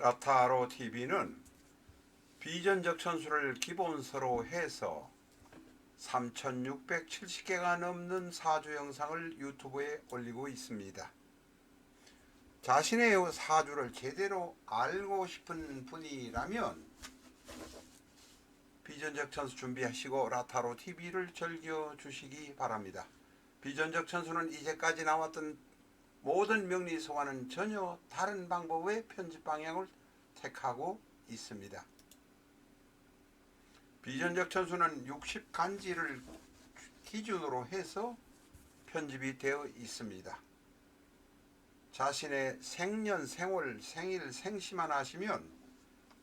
라타로 TV는 비전적 천수를 기본서로 해서 3,670개가 넘는 사주 영상을 유튜브에 올리고 있습니다. 자신의 사주를 제대로 알고 싶은 분이라면 비전적 천수 준비하시고 라타로 TV를 즐겨주시기 바랍니다. 비전적 천수는 이제까지 나왔던 모든 명리서와는 전혀 다른 방법의 편집 방향을 택하고 있습니다. 비전적 천수는 60간지를 기준으로 해서 편집이 되어 있습니다. 자신의 생년, 생월, 생일, 생시만 하시면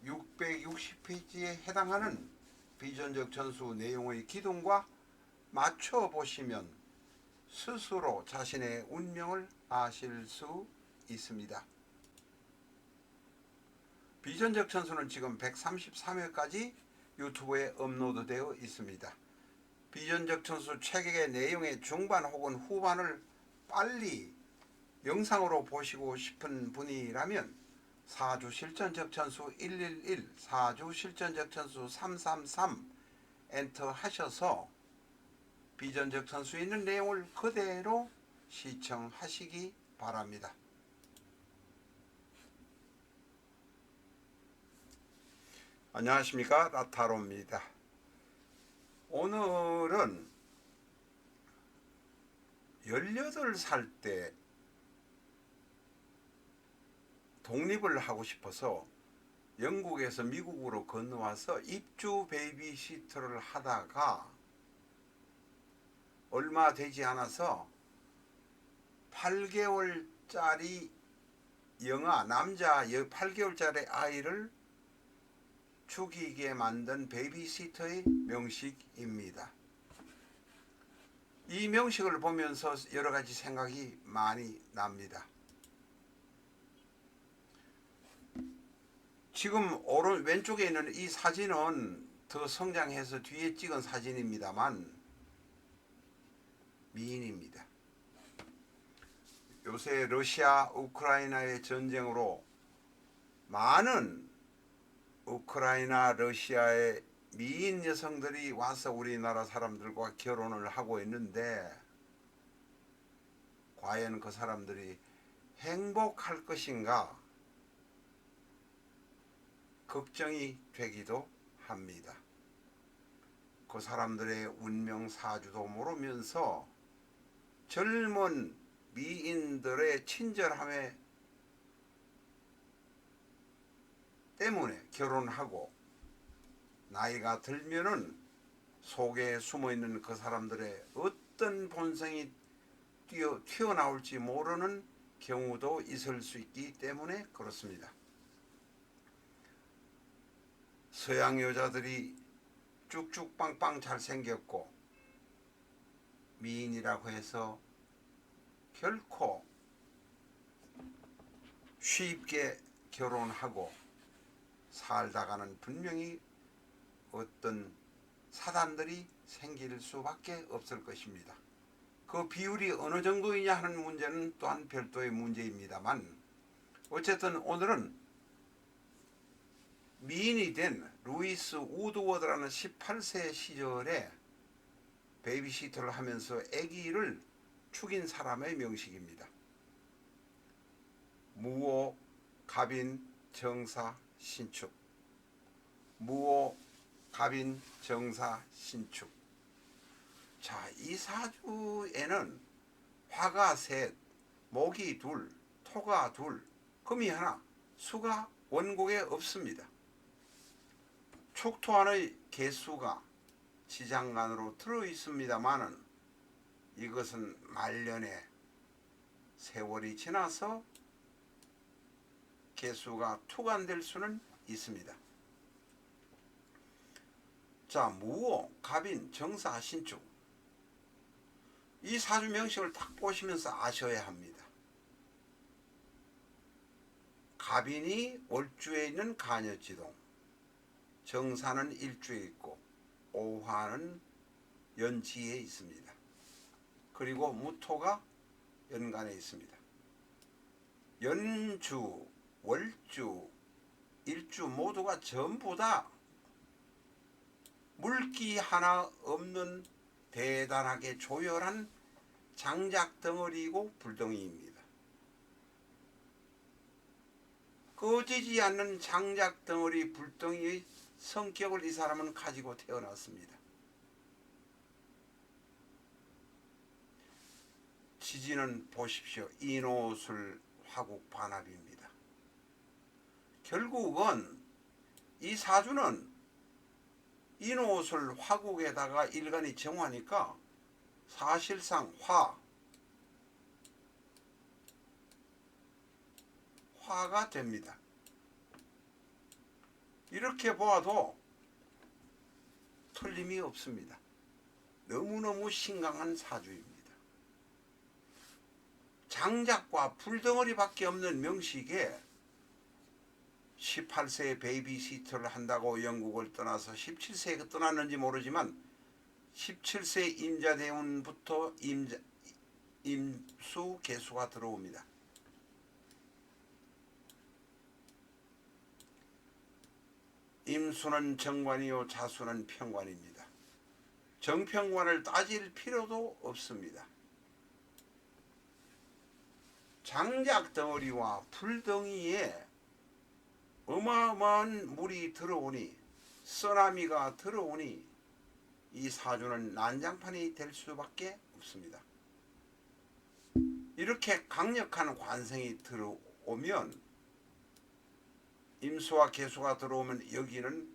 660페이지에 해당하는 비전적 천수 내용의 기둥과 맞춰 보시면 스스로 자신의 운명을 아실 수 있습니다. 비전적 천수는 지금 133회까지 유튜브에 업로드되어 있습니다. 비전적 천수 책의 내용의 중반 혹은 후반을 빨리 영상으로 보시고 싶은 분이라면 사주실전적 천수 111, 사주실전적 천수 333 엔터 하셔서 비전적 천수에 있는 내용을 그대로 시청하시기 바랍니다. 안녕하십니까, 라타로입니다. 오늘은 18살 때 독립을 하고 싶어서 영국에서 미국으로 건너와서 입주 베이비시터를 하다가 얼마 되지 않아서 8개월짜리 남자 8개월짜리 아이를 죽이게 만든 베이비시터의 명식입니다. 이 명식을 보면서 여러가지 생각이 많이 납니다. 지금 왼쪽에 있는 이 사진은 더 성장해서 뒤에 찍은 사진입니다만 미인입니다. 요새 러시아 우크라이나의 전쟁으로 많은 우크라이나 러시아의 미인 여성들이 와서 우리나라 사람들과 결혼을 하고 있는데 과연 그 사람들이 행복할 것인가 걱정이 되기도 합니다. 그 사람들의 운명 사주도 모르면서 젊은 미인들의 친절함에 때문에 결혼하고 나이가 들면은 속에 숨어있는 그 사람들의 어떤 본성이 튀어나올지 모르는 경우도 있을 수 있기 때문에 그렇습니다. 서양 여자들이 쭉쭉빵빵 잘생겼고 미인이라고 해서 결코 쉽게 결혼하고 살다가는 분명히 어떤 사단들이 생길 수밖에 없을 것입니다. 그 비율이 어느 정도이냐 하는 문제는 또한 별도의 문제입니다만 어쨌든 오늘은 미인이 된 루이스 우드워드라는 18세 시절에 베이비시터를 하면서 아기를 죽인 사람의 명식입니다. 무오, 갑인, 정사, 신축. 무오, 갑인, 정사, 신축. 자, 이 사주에는 화가 셋, 목이 둘, 토가 둘, 금이 하나, 수가 원곡에 없습니다. 축토안의 개수가 지장간으로 들어 있습니다만은 이것은 말년에 세월이 지나서 개수가 투간될 수는 있습니다. 자, 무오, 갑인, 정사, 신축. 이 사주 명식을 딱 보시면서 아셔야 합니다. 갑인이 월주에 있는 간여지동, 정사는 일주에 있고 오화는 연지에 있습니다. 그리고 무토가 연간에 있습니다. 연주, 월주, 일주 모두가 전부 다 물기 하나 없는 대단하게 조열한 장작 덩어리이고 불덩이입니다. 꺼지지 않는 장작 덩어리 불덩이의 성격을 이 사람은 가지고 태어났습니다. 지지는 보십시오. 인호술 화국 반합입니다. 결국은 이 사주는 인호술 화국에다가 일간이 정화니까 사실상 화가 됩니다. 이렇게 보아도 틀림이 없습니다. 너무너무 심각한 사주입니다. 장작과 불덩어리밖에 없는 명식에 18세에 베이비시터를 한다고 영국을 떠나서 17세에 떠났는지 모르지만 17세 임자대운부터 임수 개수가 들어옵니다. 임수는 정관이요 자수는 평관입니다. 정평관을 따질 필요도 없습니다. 장작 덩어리와 불덩이에 어마어마한 물이 들어오니 쓰나미가 들어오니 이 사주는 난장판이 될 수밖에 없습니다. 이렇게 강력한 관성이 들어오면 임수와 개수가 들어오면 여기는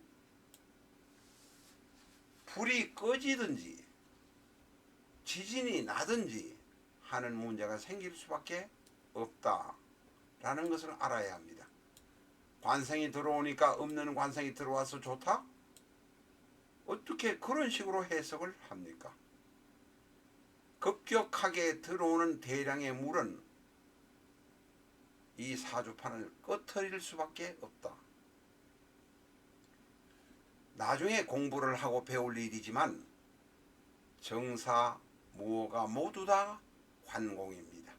불이 꺼지든지 지진이 나든지 하는 문제가 생길 수밖에 없다라는 것을 알아야 합니다. 관성이 들어오니까 없는 관성이 들어와서 좋다? 어떻게 그런 식으로 해석을 합니까? 급격하게 들어오는 대량의 물은 이 사주판을 꺼트릴 수밖에 없다. 나중에 공부를 하고 배울 일이지만 정사, 무호가 모두 다 관공입니다.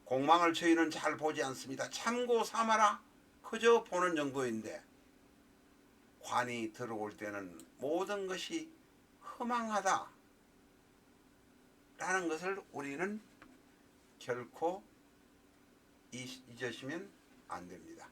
공망을 저희는 잘 보지 않습니다. 참고 삼아라. 그저 보는 정도인데 관이 들어올 때는 모든 것이 허망하다 라는 것을 우리는 결코 잊으시면 안 됩니다.